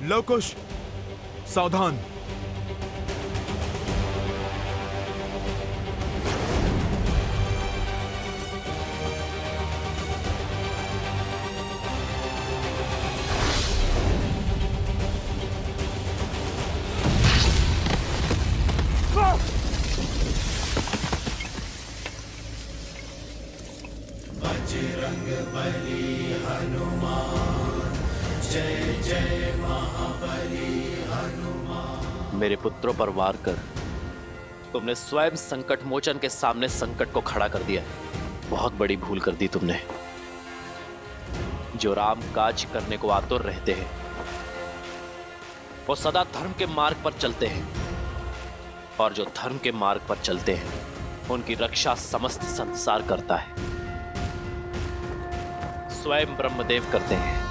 लवकुश, सावधान। मेरे पुत्रों पर वार कर तुमने स्वयं संकट मोचन के सामने संकट को खड़ा कर दिया। बहुत बड़ी भूल कर दी तुमने। जो राम काज करने को आतुर रहते हैं वो सदा धर्म के मार्ग पर चलते हैं, और जो धर्म के मार्ग पर चलते हैं उनकी रक्षा समस्त संसार करता है, स्वयं ब्रह्मदेव करते हैं।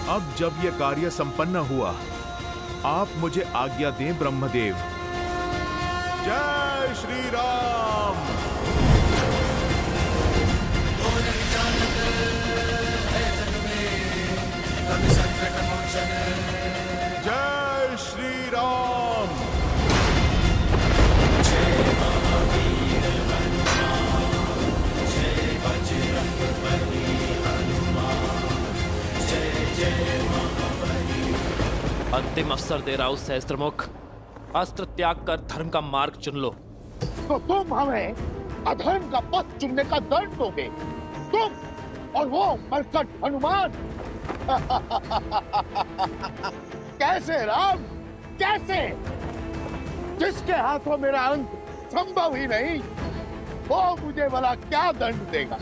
अब जब यह कार्य संपन्न हुआ, आप मुझे आज्ञा दें ब्रह्मदेव। जय श्री राम। जय श्री राम। अंतिम अवसर दे रहा हूं सहस्त्रमुख, अस्त्र त्याग कर धर्म का मार्ग चुन लो। तो तुम हमें अधर्म का पथ चुनने का दंड दोगे? तुम और वो मरकट हनुमान? कैसे राम, कैसे? जिसके हाथों मेरा अंत संभव ही नहीं, वो मुझे भला क्या दंड देगा?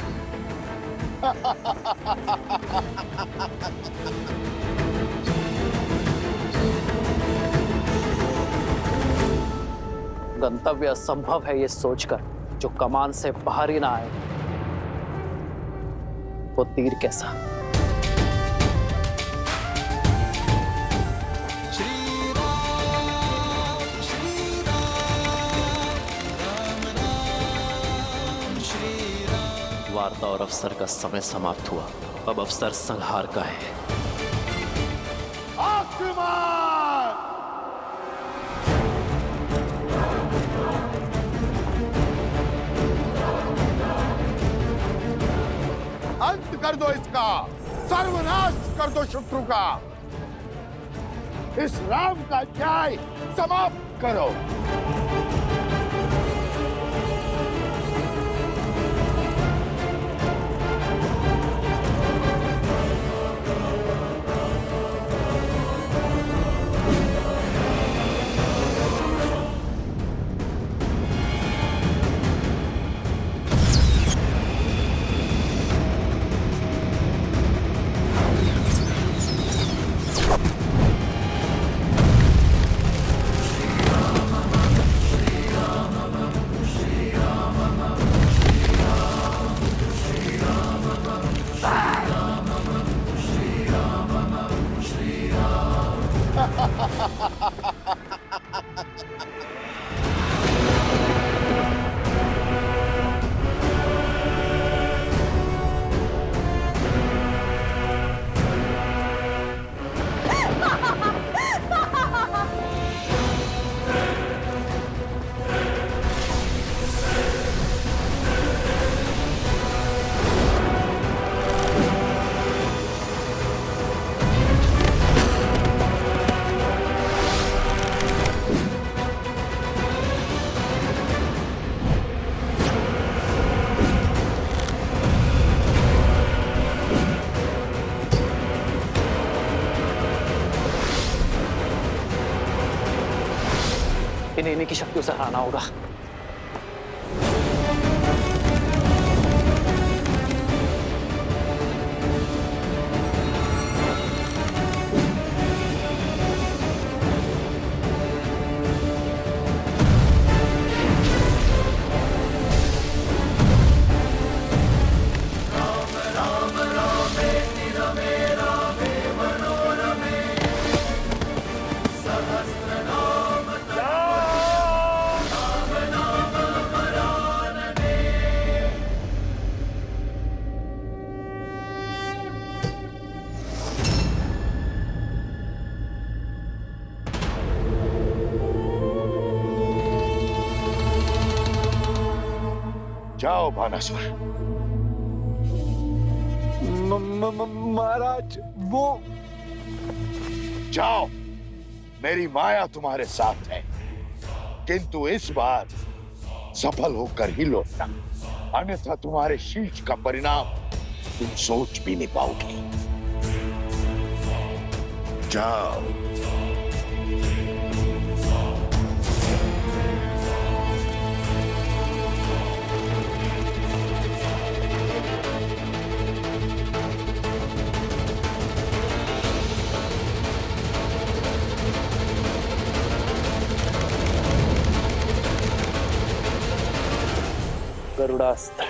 गंतव्य असंभव है ये सोचकर जो कमान से बाहर ही ना आए, वो तीर कैसा। वार्ता और अवसर का समय समाप्त हुआ, अब अवसर संहार का है। अंत कर दो इसका, सर्वनाश कर दो शत्रु का, इस राम का न्याय समाप्त करो। लेकिन इन्हीं की शक्तियों से हराना होगा। जाओ भानासुर। महाराज वो जाओ, मेरी माया तुम्हारे साथ है, किंतु इस बार सफल होकर ही लौटना, अन्यथा तुम्हारे शीश का परिणाम तुम सोच भी नहीं पाओगे। जाओ। गरुड़ास्त्र।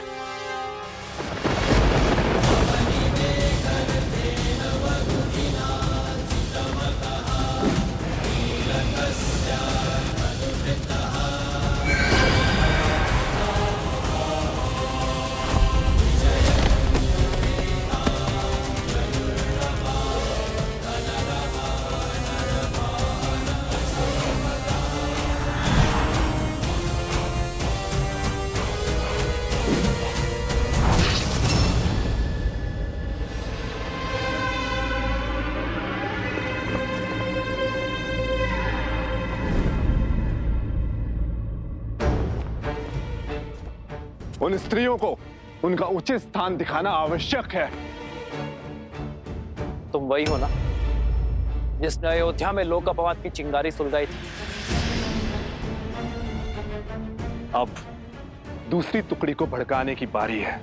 उन स्त्रियों को उनका उचित स्थान दिखाना आवश्यक है। तुम वही हो ना जिसने अयोध्या में लोक अपवाद की चिंगारी सुलगाई थी? अब दूसरी टुकड़ी को भड़काने की बारी है।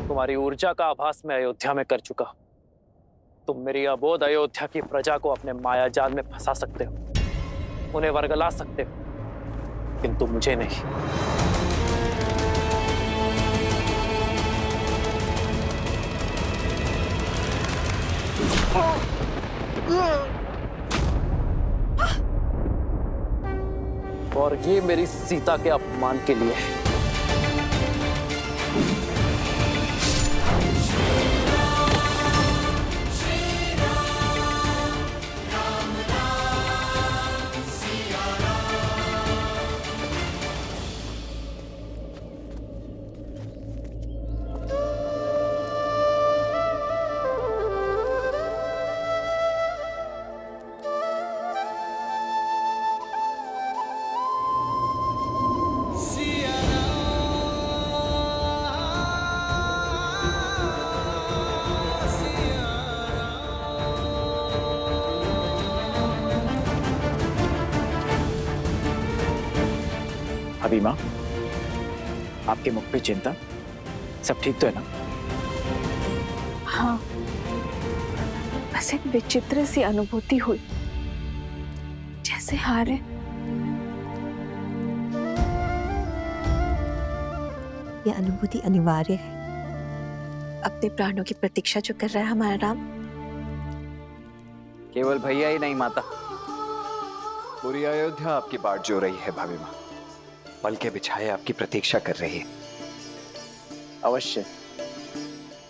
तुम्हारी ऊर्जा का आभास मैं अयोध्या में कर चुका। तुम मेरी अबोध अयोध्या की प्रजा को अपने माया जाल में फंसा सकते हो, उन्हें वर्गला सकते हो, किंतु मुझे नहीं। और ये मेरी सीता के अपमान के लिए है। अभी माँ, आपके मुख पे चिंता, सब ठीक तो है ना? हाँ, बस एक विचित्र सी अनुभूति हुई, जैसे हारे। ये अनुभूति अनिवार्य है। अपने प्राणों की प्रतीक्षा जो कर रहा है हमारा राम। केवल भैया ही नहीं माता, पूरी अयोध्या आपकी बाट जो रही है भाभी माँ, पल के बिछाए आपकी प्रतीक्षा कर रही है। अवश्य,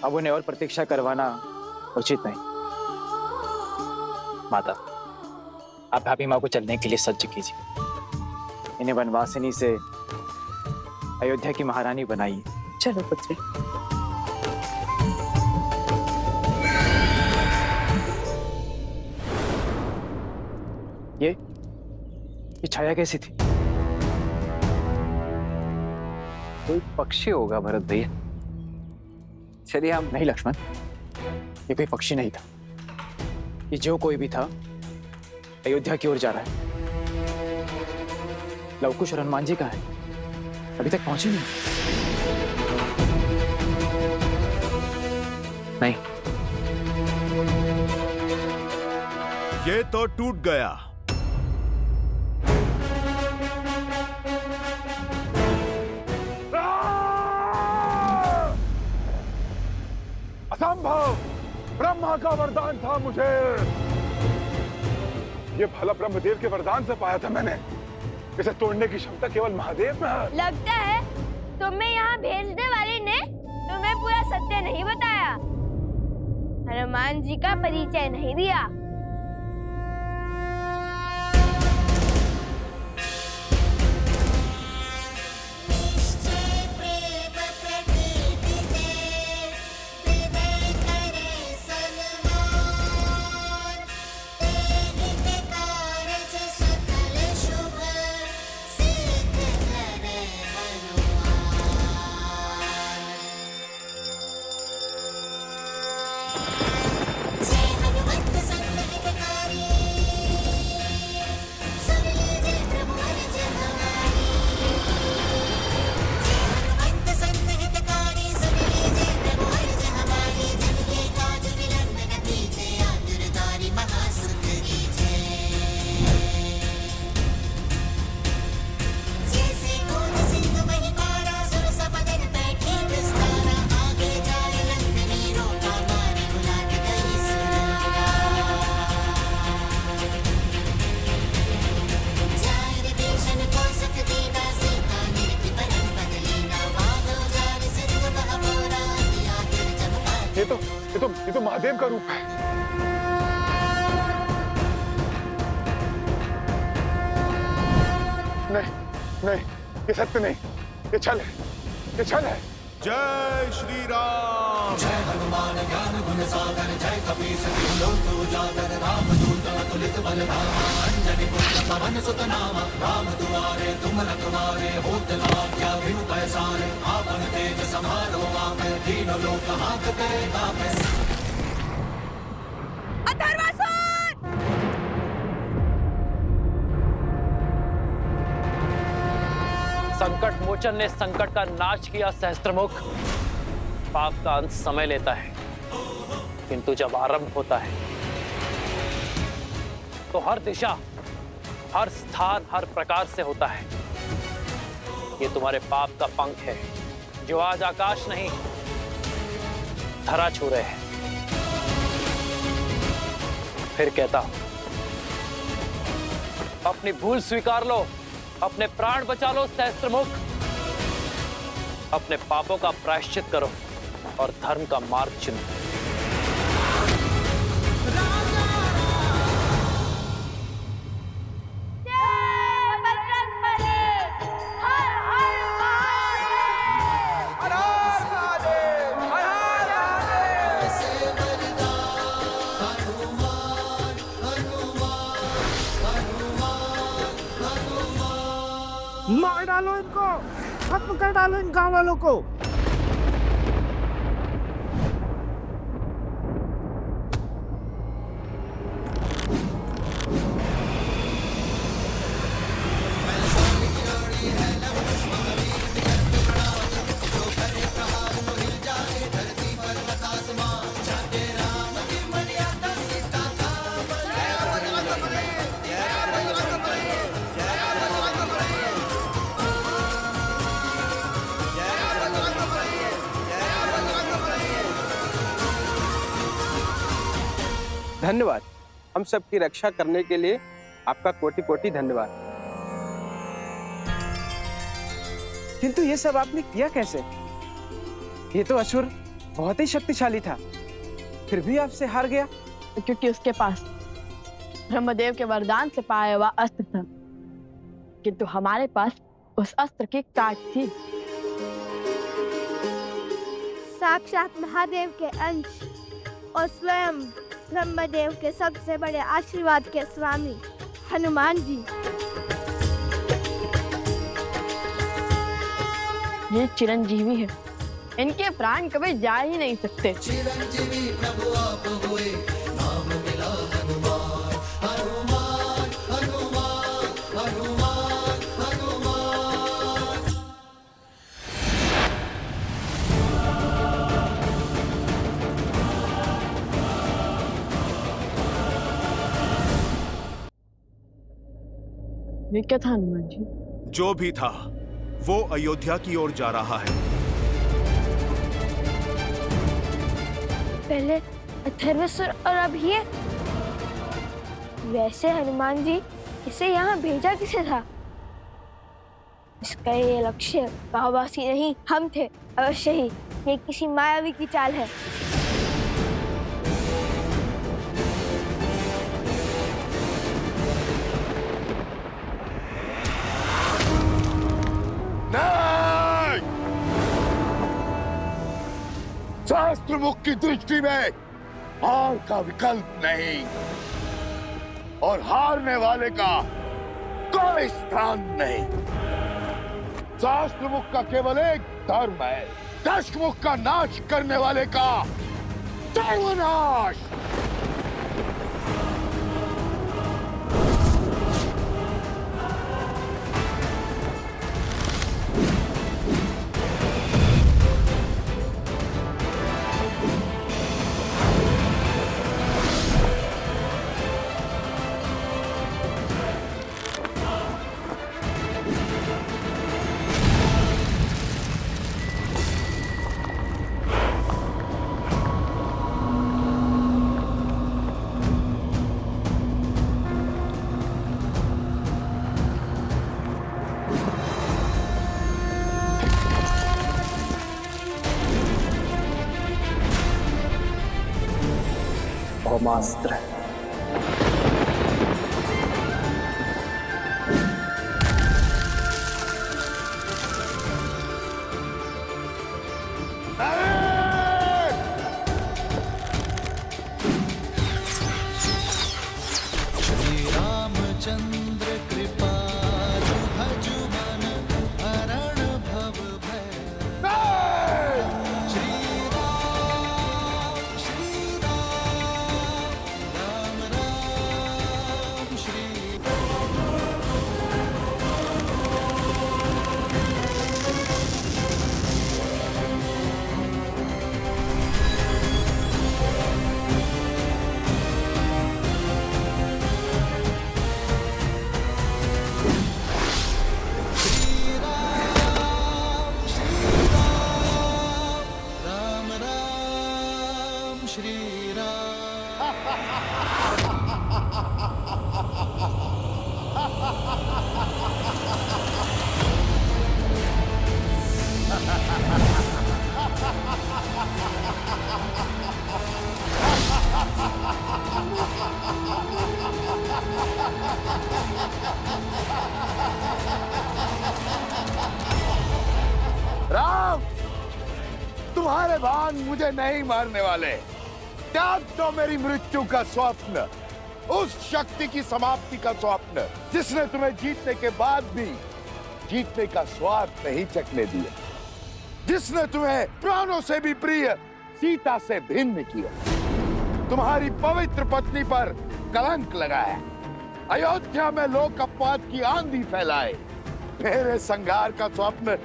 अब उन्हें और प्रतीक्षा करवाना उचित नहीं। माता, आप भाभी माँ को चलने के लिए सज्ज कीजिए। इन्हें वनवासिनी से अयोध्या की महारानी बनाइए। चलो पुत्री। ये छाया कैसी थी? कोई पक्षी होगा भरत भैया। चलिए हम। नहीं लक्ष्मण, ये कोई पक्षी नहीं था। ये जो कोई भी था अयोध्या की ओर जा रहा है। लवकुश और हनुमान जी कहाँ हैं? अभी तक पहुंचे नहीं। नहीं, ये तो टूट गया। असंभव! ब्रह्मा का वरदान था मुझे। ये भला ब्रह्मदेव के वरदान से पाया था मैंने। इसे तोड़ने की क्षमता केवल महादेव में है। लगता है तुम्हें यहाँ भेजने वाले ने तुम्हें पूरा सत्य नहीं बताया, हनुमान जी का परिचय नहीं दिया। ये तो महादेव का रूप है। नहीं, नहीं, ये सत्य नहीं, ये छल है, ये छल है। जय श्री राम। जय हनुमान ज्ञान गुण सागर, जय कपीस तिहु लोक उजागर, राम दूत अतुलित बल धामा, अंजनी पुत्र पवन सुत नामा, राम दुआरे तुम रखवारे, होत न आज्ञा बिनु पैसारे, आपन तेज समारो आपे, तीनों लोक हांकते कापे। संकट मोचन ने संकट का नाश किया सहस्त्रमुख। पाप का अंत समय लेता है, किंतु जब आरंभ होता है तो हर दिशा, हर स्थान, हर प्रकार से होता है। ये तुम्हारे पाप का पंख है, जो आज आकाश नहीं धरा छू रहे हैं। फिर कहता हूं, अपनी भूल स्वीकार लो, अपने प्राण बचा लो सहस्त्रमुख। अपने पापों का प्रायश्चित करो और धर्म का मार्ग चुनो। मार डालो इनको, खत्म कर डालो इन गांव वालों को। धन्यवाद। हम सबकी रक्षा करने के लिए आपका कोटि कोटि धन्यवाद। किंतु ये सब आपने किया कैसे? ये तो असुर बहुत ही शक्तिशाली था, फिर भी आपसे हार गया। क्योंकि उसके पास ब्रह्मदेव के वरदान से पाया हुआ अस्त्र था, किंतु हमारे पास उस अस्त्र की काट थी। साक्षात महादेव के अंश और स्वयं ब्रह्मदेव के सबसे बड़े आशीर्वाद के स्वामी हनुमान जी। ये चिरंजीवी है, इनके प्राण कभी जा ही नहीं सकते। चिरंजीवी प्रभु आप हुए, नाम मिला हनुमान, हनुमान हनुमान हनुमान हनुमान। ये क्या था हनुमान जी? जो भी था वो अयोध्या की ओर जा रहा है। पहले अथर्वसुर और अब ये। वैसे हनुमान जी, इसे यहाँ भेजा किसे था? इसका ये लक्ष्य गांववासी नहीं, हम थे अवश्य ही। ये किसी मायावी की चाल है। नहीं! शास्त्र मुख की दृष्टि में हार का विकल्प नहीं, और हारने वाले का कोई स्थान नहीं। शास्त्र मुख का केवल एक धर्म है, दशमुख का नाश करने वाले का सर्वनाश। ब्रह्मास्त्र। रामचंद्र कृपालु भजु मन हरण भव भय। श्री राम राम राम श्री। राम राम श्री राम। राम, तुम्हारे बाण मुझे नहीं मारने वाले। त्याग दो मेरी मृत्यु का स्वप्न, उस शक्ति की समाप्ति का स्वप्न जिसने तुम्हें जीतने के बाद भी जीतने का स्वाद नहीं चखने दिया, जिसने तुम्हें प्राणों से भी प्रिय सीता से भिन्न किया, तुम्हारी पवित्र पत्नी पर कलंक लगाया, अयोध्या में लोक अपवाद की आंधी फैलाए। मेरे संघार का स्वप्न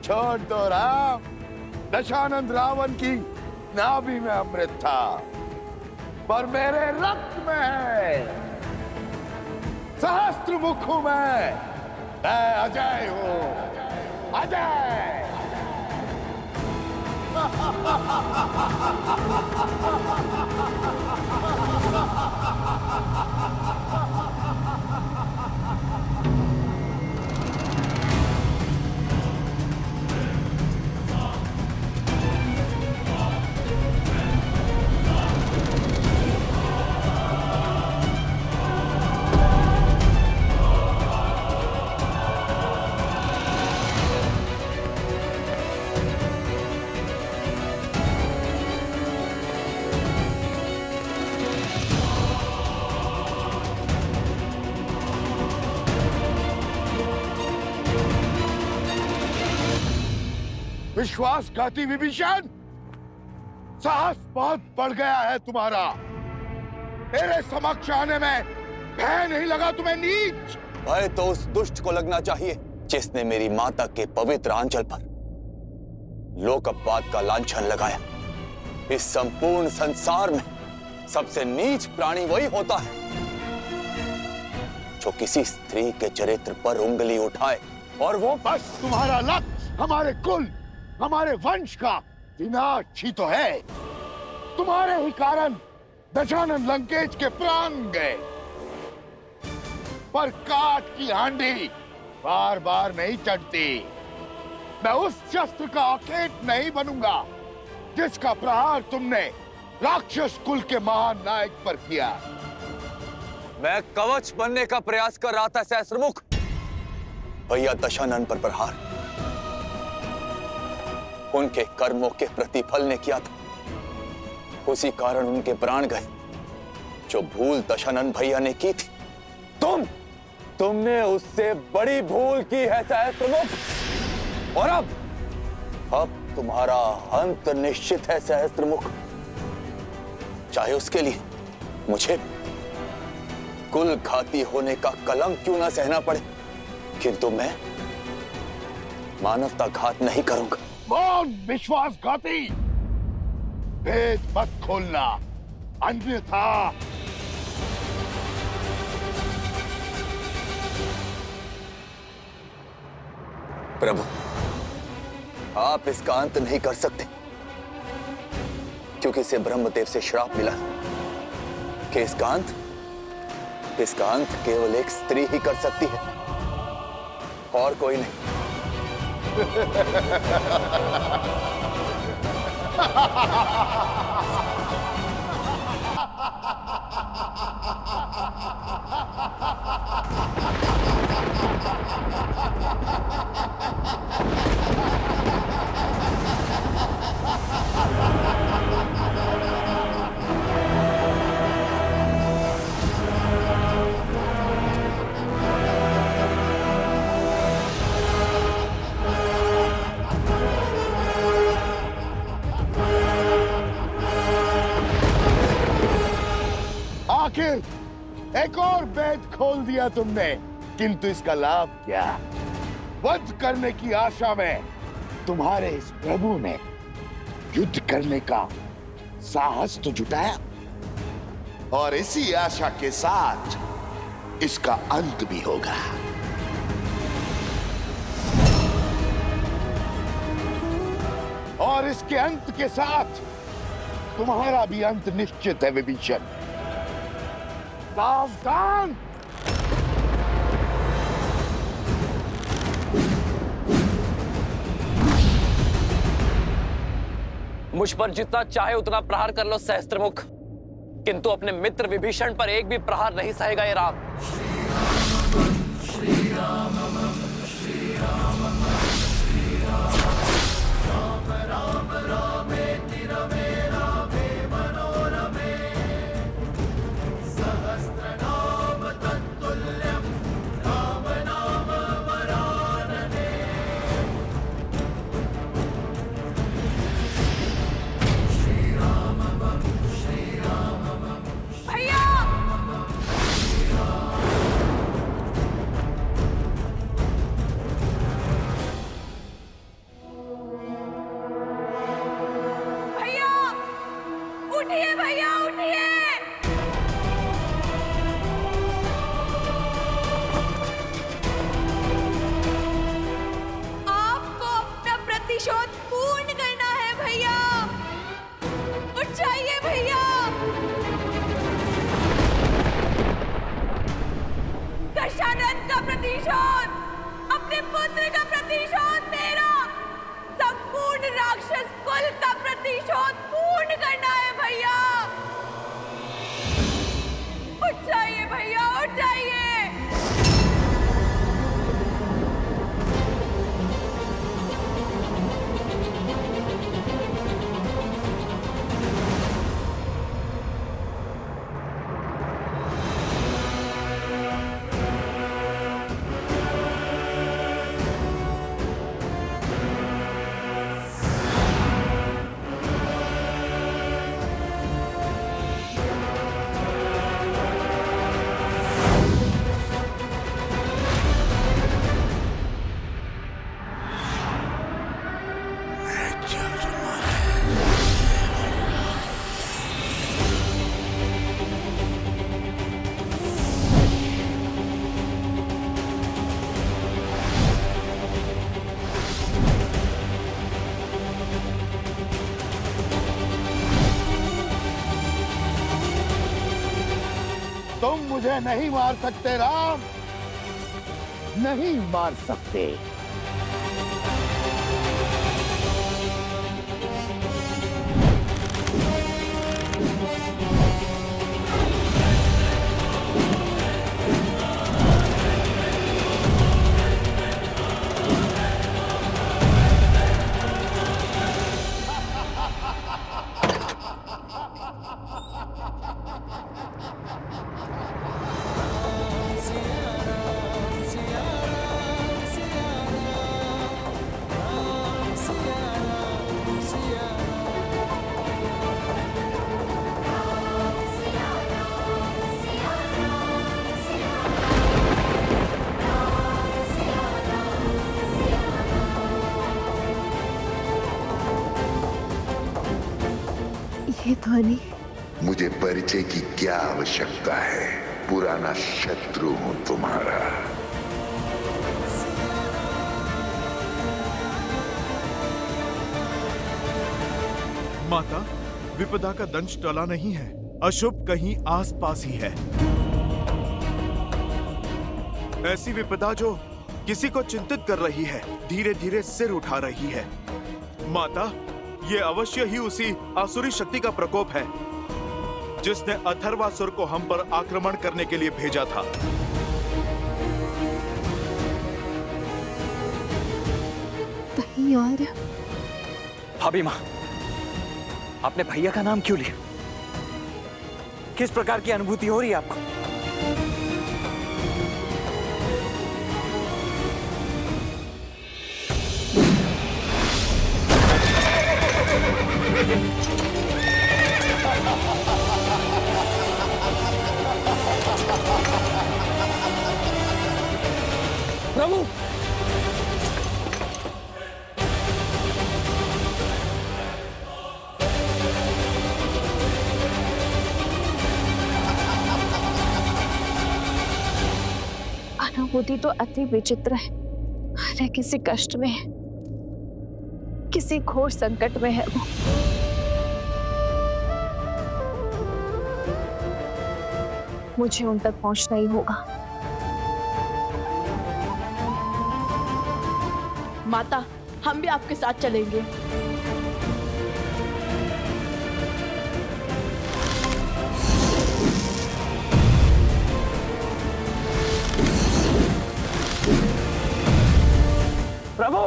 छोड़ दो राम। दशानंद रावण की नाभि में अमृत था, पर मेरे रक्त में है। सहस्त्र मुख हूं मैं अजय हूं, अजय। विश्वासघाती विभीषण, साहस बहुत बढ़ गया है तुम्हारा। मेरे समक्ष आने में भय नहीं लगा तुम्हें नीच? भय तो उस दुष्ट को लगना चाहिए जिसने मेरी माता के पवित्र आंचल पर लोक अपवाद का लांछन लगाया। इस संपूर्ण संसार में सबसे नीच प्राणी वही होता है जो किसी स्त्री के चरित्र पर उंगली उठाए और वो बस तुम्हारा लक्ष्य हमारे कुल, हमारे वंश का विनाश ही तो है। तुम्हारे ही कारण दशानन लंकेश के प्राण गए, पर काट की हांडी बार बार नहीं चढ़ती। मैं उस शस्त्र का अखेट नहीं बनूंगा जिसका प्रहार तुमने राक्षस कुल के महान नायक पर किया। मैं कवच बनने का प्रयास कर रहा था सहस्त्रमुख। भैया दशानन पर प्रहार उनके कर्मों के प्रतिफल ने किया था, उसी कारण उनके प्राण गए। जो भूल दशानन भैया ने की थी, तुमने उससे बड़ी भूल की है सहस्त्रमुख। और अब तुम्हारा अंत निश्चित है सहस्त्रमुख। चाहे उसके लिए मुझे कुल घाती होने का कलंक क्यों ना सहना पड़े, किंतु मैं मानवता घात नहीं करूंगा। मौन विश्वासघाती, भेद मत खोलना, अन्यथा प्रभु, आप इसका अंत नहीं कर सकते, क्योंकि इसे ब्रह्मदेव से श्राप मिला कि इसका अंत केवल एक स्त्री ही कर सकती है और कोई नहीं। आखिर एक और भेद खोल दिया तुमने, किंतु इसका लाभ क्या? वध करने की आशा में तुम्हारे इस प्रभु ने युद्ध करने का साहस तो जुटाया, और इसी आशा के साथ इसका अंत भी होगा। और इसके अंत के साथ तुम्हारा भी अंत निश्चित है विभीषण। सावधान! मुझ पर जितना चाहे उतना प्रहार कर लो सहस्त्रमुख, किंतु अपने मित्र विभीषण पर एक भी प्रहार नहीं सहेगा ये राम। तुम मुझे नहीं मार सकते राम, नहीं मार सकते। ये ध्वनि मुझे परिचय की क्या आवश्यकता है, पुराना शत्रु हूं तुम्हारा। माता, विपदा का दंश टला नहीं है, अशुभ कहीं आसपास ही है। ऐसी विपदा जो किसी को चिंतित कर रही है, धीरे धीरे सिर उठा रही है। माता, ये अवश्य ही उसी आसुरी शक्ति का प्रकोप है जिसने अथर्वासुर को हम पर आक्रमण करने के लिए भेजा था। कहीं और भाभी माँ, आपने भैया का नाम क्यों लिया? किस प्रकार की अनुभूति हो रही है आपको? प्रभु, अनुभूति तो अति विचित्र है। अरे किसी कष्ट में है, किसी घोर संकट में है वो। मुझे उन तक पहुंचना ही होगा। माता, हम भी आपके साथ चलेंगे। प्रभु,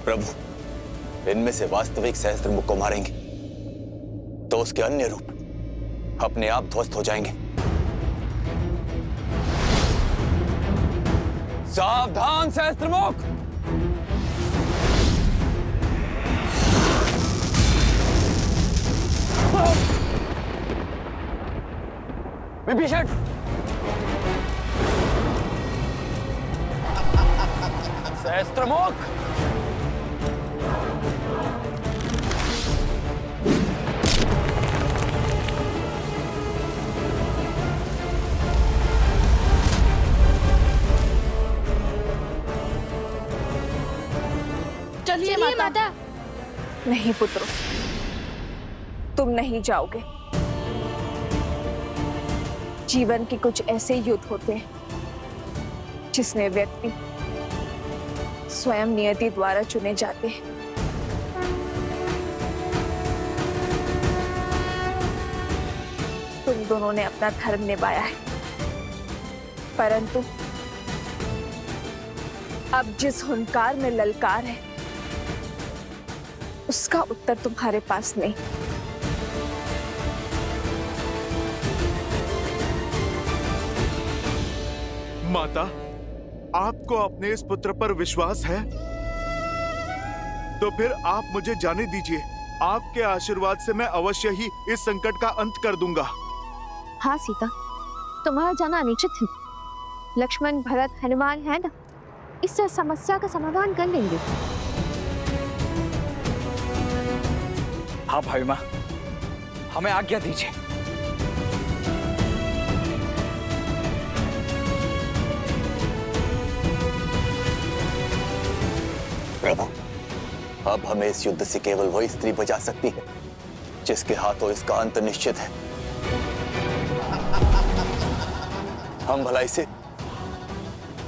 प्रभु, इनमें से वास्तविक सहस्त्रमुख को मारेंगे तो उसके अन्य रूप अपने आप ध्वस्त हो जाएंगे। सावधान सहस्त्रमुख! विभीषण! सहस्त्रमुख! चलिए माता। नहीं पुत्रों, तुम नहीं जाओगे। जीवन के कुछ ऐसे युद्ध होते हैं जिसमें व्यक्ति स्वयं नियति द्वारा चुने जाते हैं। तुम दोनों ने अपना धर्म निभाया है, परंतु अब जिस हुंकार में ललकार है उसका उत्तर तुम्हारे पास नहीं। माता, आपको अपने इस पुत्र पर विश्वास है? तो फिर आप मुझे जाने दीजिए। आपके आशीर्वाद से मैं अवश्य ही इस संकट का अंत कर दूंगा। हाँ सीता, तुम्हारा जाना अनुचित है। लक्ष्मण, भरत, हनुमान है ना, इससे समस्या का समाधान कर लेंगे। हाँ भाई माँ, हमें आज्ञा दीजिए। प्रभु, अब हमें इस युद्ध से केवल वही स्त्री बचा सकती है जिसके हाथों इसका अंत निश्चित है। हम भलाई से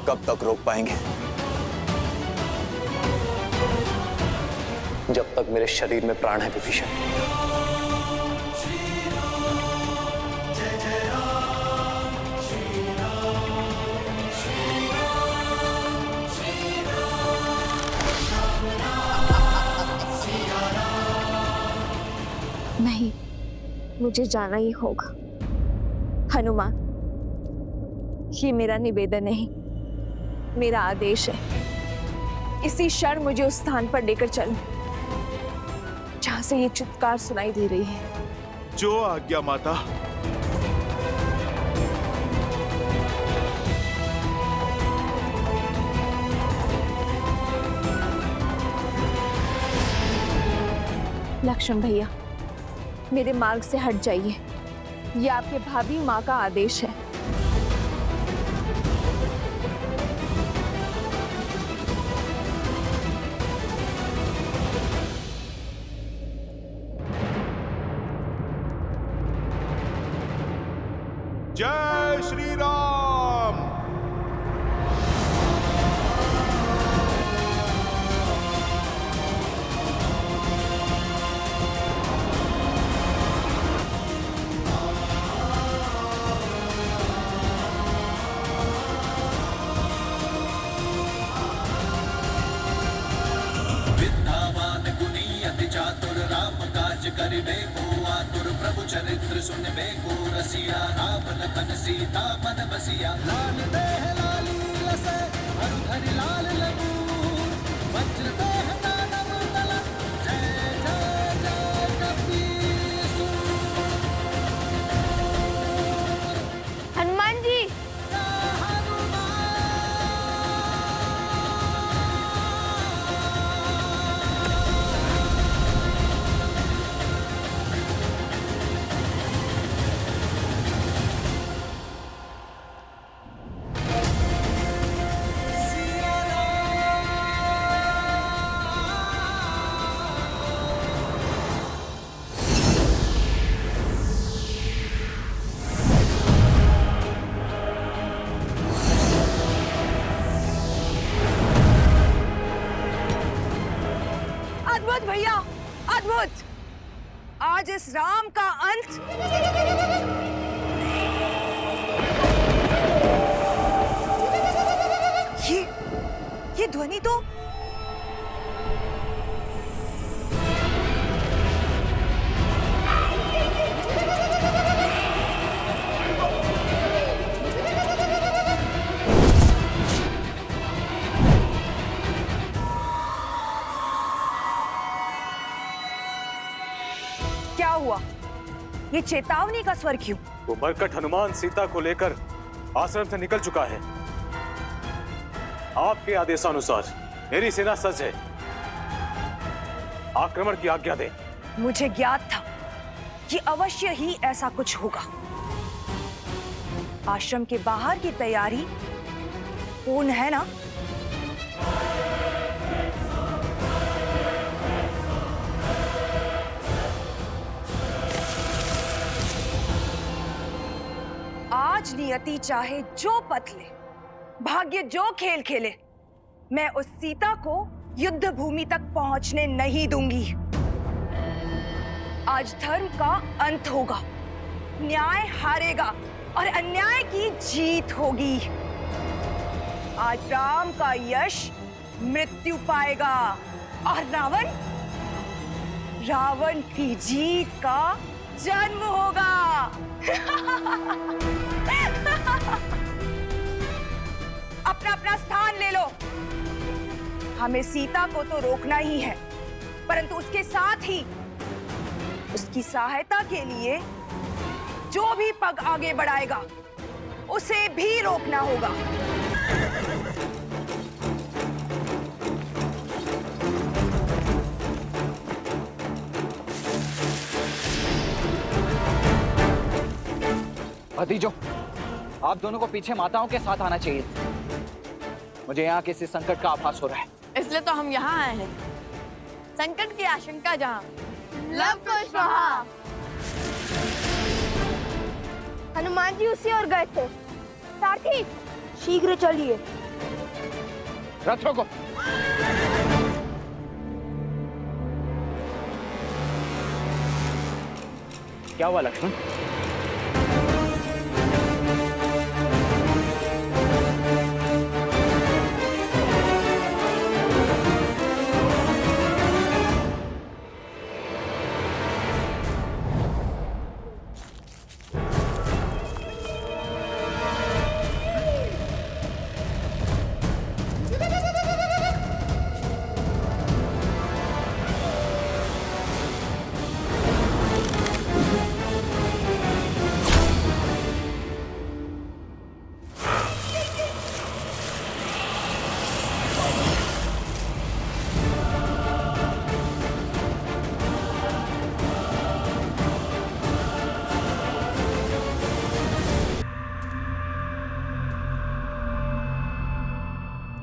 कब तक रोक पाएंगे? जब तक मेरे शरीर में प्राण है विभीषण। नहीं, मुझे जाना ही होगा। हनुमान, ये मेरा निवेदन नहीं, मेरा आदेश है। इसी क्षण मुझे उस स्थान पर लेकर चलो जहां से ये चित्कार सुनाई दे रही है। जो आज्ञा माता। लक्ष्मण भैया, मेरे मार्ग से हट जाइए। ये आपके भाभी माँ का आदेश है। जय श्री राम। विद्यावान गुणी अति चातुर राम काज करिबे को आतुर प्रभु चरित्र सुनबे को रसिया राम लखन सीता मन बसिया लाल देह लाली लसे हरि लाल लगू वज्र देह दानव तल जय जय जय कपीसुर। हनुमान जी, अद्भुत भैया, अद्भुत। आज इस राम का अंत ये ध्वनि तो क्या हुआ? ये चेतावनी का स्वर क्यों? वो मरकट हनुमान सीता को लेकर आश्रम से निकल चुका है। आपके आदेशानुसार मेरी सेना सज्ज है। आक्रमण की आज्ञा दें। मुझे ज्ञात था कि अवश्य ही ऐसा कुछ होगा। आश्रम के बाहर की तैयारी पूर्ण है ना? आज नियति चाहे जो पथ ले, भाग्य जो खेल खेले, मैं उस सीता को युद्ध भूमि तक पहुंचने नहीं दूंगी। आज धर्म का अंत होगा, न्याय हारेगा और अन्याय की जीत होगी। आज राम का यश मृत्यु पाएगा और रावण की जीत का जन्म होगा। अपना अपना स्थान ले लो। हमें सीता को तो रोकना ही है, परंतु उसके साथ ही उसकी सहायता के लिए जो भी पग आगे बढ़ाएगा उसे भी रोकना होगा। भतीजों, आप दोनों को पीछे माताओं के साथ आना चाहिए। मुझे यहाँ किसी संकट का आभास हो रहा है, इसलिए तो हम यहाँ आए हैं। संकट की आशंका जहाँ, लव को स्वाहा। हनुमान जी उसी ओर गए थे, सारथी, शीघ्र चलिए। रथों को क्या हुआ लक्ष्मण?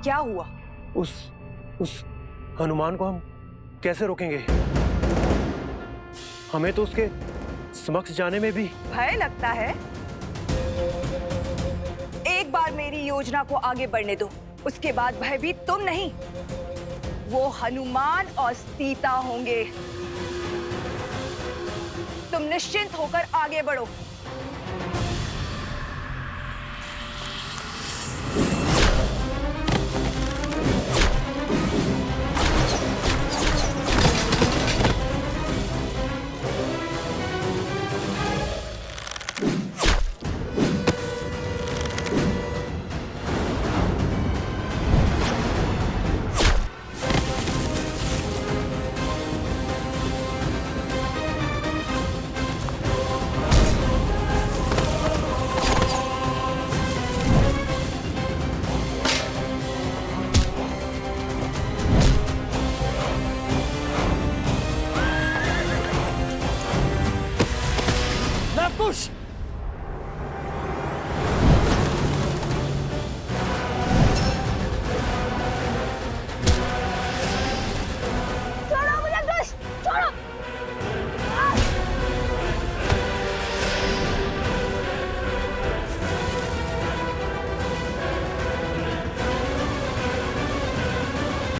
क्या हुआ? उस हनुमान को हम कैसे रोकेंगे? हमें तो उसके समक्ष जाने में भी भय लगता है। एक बार मेरी योजना को आगे बढ़ने दो, उसके बाद भयभीत तुम नहीं, वो हनुमान और सीता होंगे। तुम निश्चिंत होकर आगे बढ़ो।